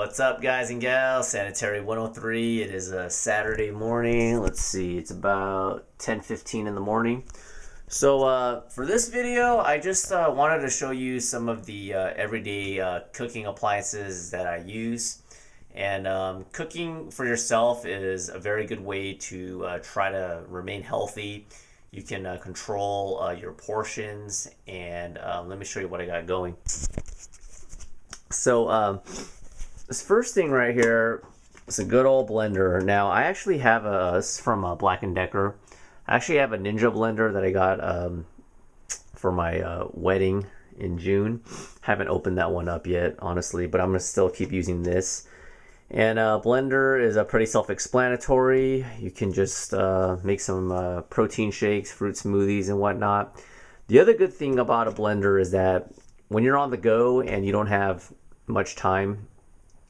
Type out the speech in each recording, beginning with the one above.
What's up, guys and gals? Sanitary 103. It is a Saturday morning. Let's see, it's about 10:15 in the morning. So for this video, I just wanted to show you some of the everyday cooking appliances that I use. And cooking for yourself is a very good way to try to remain healthy. You can control your portions, and let me show you what I got going. So this first thing right here is a good old blender. Now I actually have this from Black & Decker. I actually have a Ninja blender that I got for my wedding in June. Haven't opened that one up yet, honestly, but I'm gonna still keep using this. And blender is pretty self-explanatory. You can just make some protein shakes, fruit smoothies, and whatnot. The other good thing about a blender is that when you're on the go and you don't have much time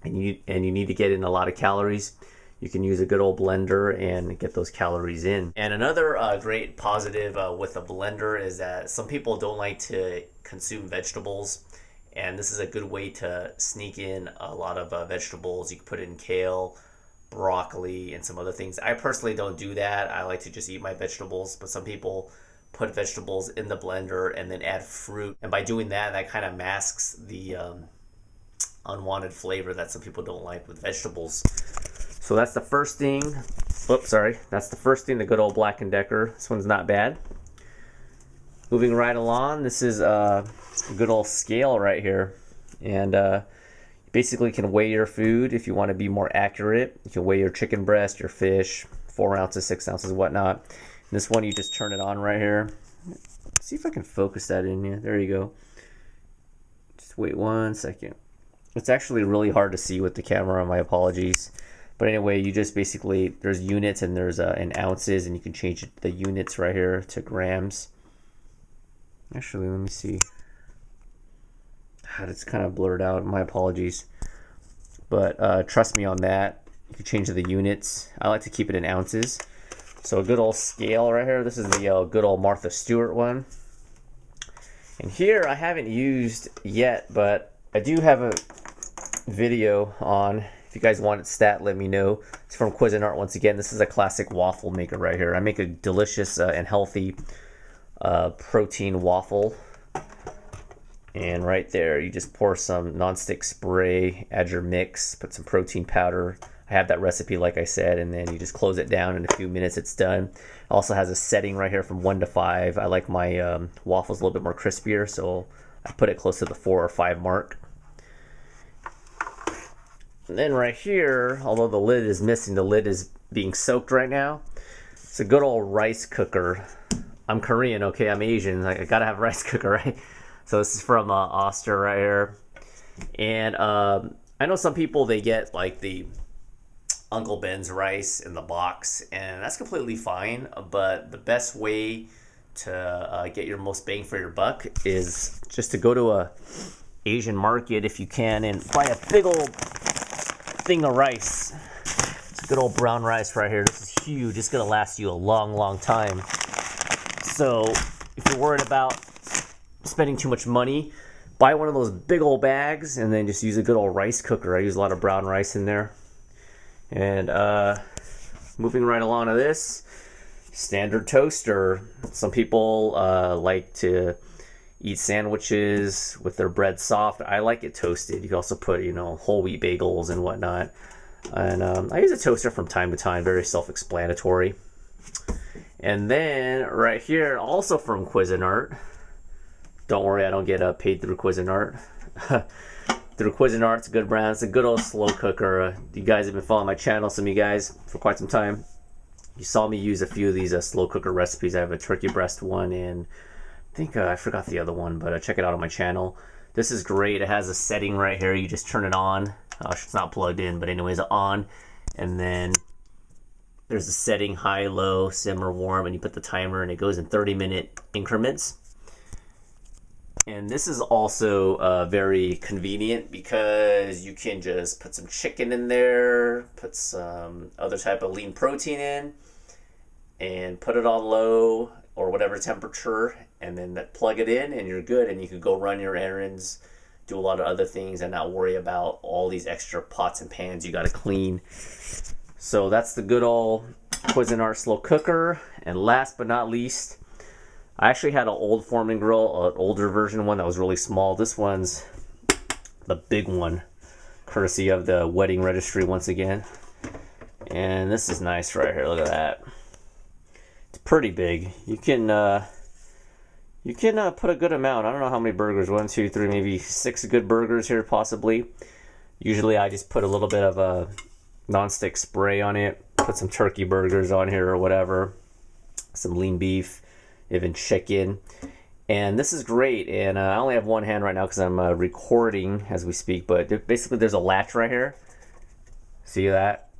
and you need to get in a lot of calories, you can use a good old blender and get those calories in. And another great positive with a blender is that some people don't like to consume vegetables, and this is a good way to sneak in a lot of vegetables. You can put in kale, broccoli, and some other things. I personally don't do that. I like to just eat my vegetables, but some people put vegetables in the blender and then add fruit, and by doing that, that kind of masks the unwanted flavor that some people don't like with vegetables. So that's the first thing. Oops, sorry. That's the first thing, the good old Black & Decker. This one's not bad. Moving right along, this is a good old scale right here. And you basically can weigh your food if you want to be more accurate. You can weigh your chicken breast, your fish, 4 ounces, 6 ounces, whatnot. And this one, you just turn it on right here. Let's see if I can focus that in here. There you go. Just wait 1 second. It's actually really hard to see with the camera, my apologies. But anyway, you just basically, there's units and there's in ounces, and you can change the units right here to grams. Actually, let me see. God, it's kind of blurred out, my apologies. But trust me on that. You can change the units. I like to keep it in ounces. So a good old scale right here. This is the good old Martha Stewart one. And here I haven't used yet, but I do have a video on. If you guys want it stat, let me know. It's from Cuisinart once again. This is a classic waffle maker right here. I make a delicious and healthy protein waffle. And right there, you just pour some nonstick spray, add your mix, put some protein powder. I have that recipe, like I said, and then you just close it down. In a few minutes, it's done. It also has a setting right here from 1 to 5. I like my waffles a little bit more crispier, so I put it close to the 4 or 5 mark. And then right here, although the lid is missing, the lid is being soaked right now. It's a good old rice cooker. I'm Korean, okay? I'm Asian. I gotta have a rice cooker, right? So this is from Oster right here. And I know some people, they get like the Uncle Ben's rice in the box, and that's completely fine. But the best way to get your most bang for your buck is just to go to a Asian market if you can and buy a big old thing of rice. It's good old brown rice right here. This is huge. It's gonna last you a long time. So if you're worried about spending too much money, buy one of those big old bags and then just use a good old rice cooker. I use a lot of brown rice in there. And moving right along to this standard toaster. Some people like to eat sandwiches with their bread soft. I like it toasted. You can also put, you know, whole wheat bagels and whatnot. And I use a toaster from time to time, very self-explanatory. And then right here, also from Cuisinart. Don't worry, I don't get paid through Cuisinart. Through Cuisinart, it's a good brand. It's a good old slow cooker. You guys have been following my channel, some of you guys, for quite some time. You saw me use a few of these slow cooker recipes. I have a turkey breast one, and I think I forgot the other one, but check it out on my channel. This is great. It has a setting right here. You just turn it on. It's not plugged in, but anyways, on. And then there's a setting, high, low, simmer, warm, and you put the timer, and it goes in 30-minute increments. And this is also very convenient because you can just put some chicken in there, put some other type of lean protein in, and put it on low or whatever temperature, and then plug it in and you're good, and you can go run your errands, do a lot of other things and not worry about all these extra pots and pans you got to clean. So that's the good old Cuisinart slow cooker. And last but not least, I actually had an old Foreman Grill, an older version one that was really small. This one's the big one, courtesy of the wedding registry once again. And this is nice right here. Look at that. It's pretty big. You can put a good amount. I don't know how many burgers. 1, 2, 3, maybe 6 good burgers here possibly. Usually I just put a little bit of a nonstick spray on it. Put some turkey burgers on here or whatever. Some lean beef, even chicken. And this is great. And I only have one hand right now because I'm recording as we speak. But basically there's a latch right here. See that?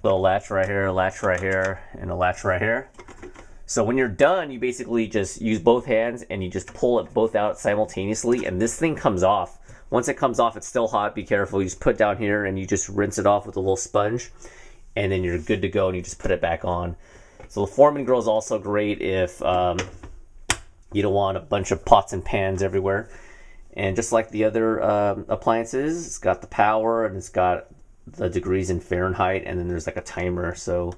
Little latch right here, a latch right here, and a latch right here. So when you're done, you basically just use both hands and you just pull it both out simultaneously, and this thing comes off. Once it comes off, it's still hot. Be careful. You just put it down here and you just rinse it off with a little sponge, and then you're good to go, and you just put it back on. So the Foreman Grill is also great if you don't want a bunch of pots and pans everywhere. And just like the other appliances, it's got the power and it's got the degrees in Fahrenheit, and then there's like a timer. So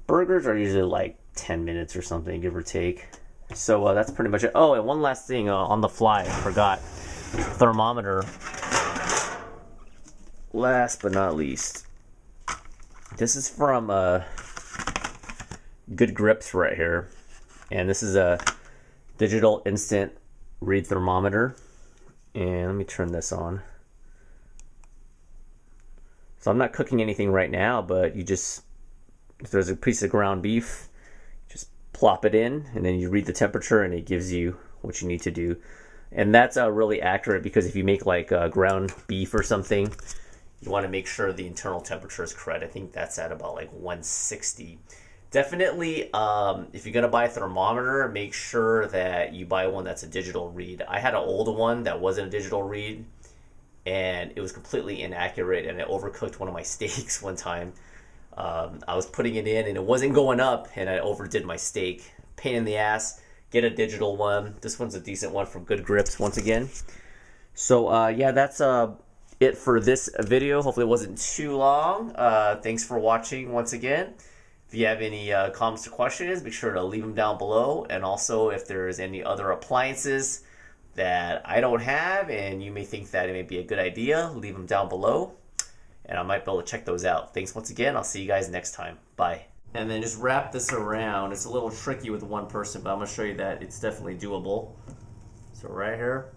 burgers are usually like 10 minutes or something, give or take. So that's pretty much it. Oh, and one last thing on the fly, I forgot. Thermometer. Last but not least, this is from Good Grips right here, and this is a digital instant read thermometer. And let me turn this on. So I'm not cooking anything right now, but you just, if there's a piece of ground beef, just plop it in, and then you read the temperature, and it gives you what you need to do. And that's really accurate, because if you make like ground beef or something, you want to make sure the internal temperature is correct. I think that's at about like 160. Definitely, if you're going to buy a thermometer, make sure that you buy one that's a digital read. I had an old one that wasn't a digital read, and it was completely inaccurate, and I overcooked one of my steaks one time. I was putting it in and it wasn't going up, and I overdid my steak. Pain in the ass. Get a digital one. This one's a decent one from Good Grips once again. So yeah, that's it for this video. Hopefully it wasn't too long. Thanks for watching once again. If you have any comments or questions, be sure to leave them down below. And also, if there's any other appliances that I don't have and you may think that it may be a good idea, leave them down below and I might be able to check those out. Thanks once again. I'll see you guys next time. Bye. And then just wrap this around. It's a little tricky with one person, but I'm going to show you that it's definitely doable. So right here,